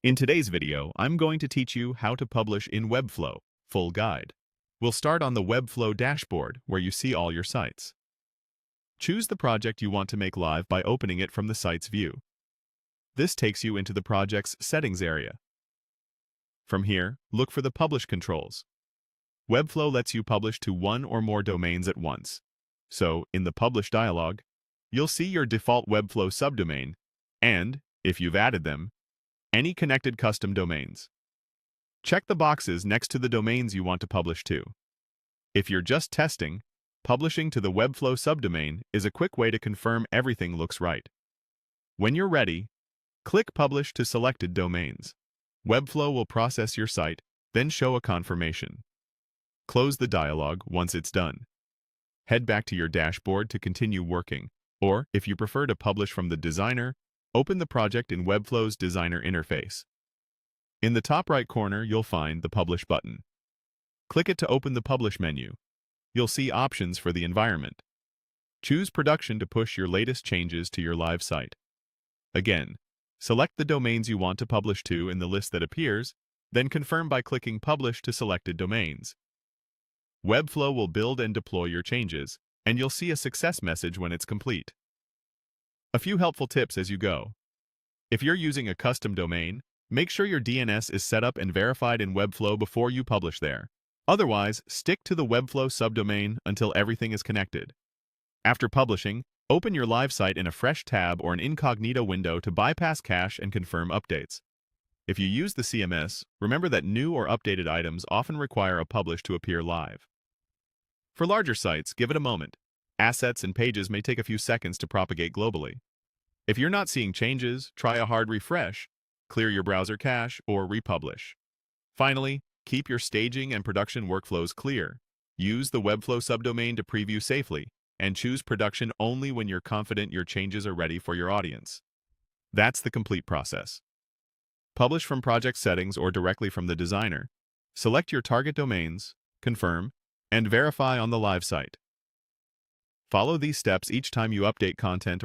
In today's video, I'm going to teach you how to publish in Webflow, full guide. We'll start on the Webflow Dashboard, where you see all your sites. Choose the project you want to make live by opening it from the site's view. This takes you into the project's settings area. From here, look for the publish controls. Webflow lets you publish to one or more domains at once. So, in the Publish dialog, you'll see your default Webflow subdomain and, if you've added them, any connected custom domains. Check the boxes next to the domains you want to publish to. If you're just testing, publishing to the Webflow subdomain is a quick way to confirm everything looks right. When you're ready, click Publish to selected domains. Webflow will process your site, then show a confirmation. Close the dialog once it's done. Head back to your dashboard to continue working, or if you prefer to publish from the designer, open the project in Webflow's designer interface. In the top right corner, you'll find the Publish button. Click it to open the Publish menu. You'll see options for the environment. Choose Production to push your latest changes to your live site. Again, select the domains you want to publish to in the list that appears, then confirm by clicking Publish to selected domains. Webflow will build and deploy your changes, and you'll see a success message when it's complete. A few helpful tips as you go. If you're using a custom domain, make sure your DNS is set up and verified in Webflow before you publish there. Otherwise, stick to the Webflow subdomain until everything is connected. After publishing, open your live site in a fresh tab or an incognito window to bypass cache and confirm updates. If you use the CMS, remember that new or updated items often require a publish to appear live. For larger sites, give it a moment. Assets and pages may take a few seconds to propagate globally. If you're not seeing changes, try a hard refresh, clear your browser cache, or republish. Finally, keep your staging and production workflows clear. Use the Webflow subdomain to preview safely, and choose production only when you're confident your changes are ready for your audience. That's the complete process. Publish from project settings or directly from the designer. Select your target domains, confirm, and verify on the live site. Follow these steps each time you update content or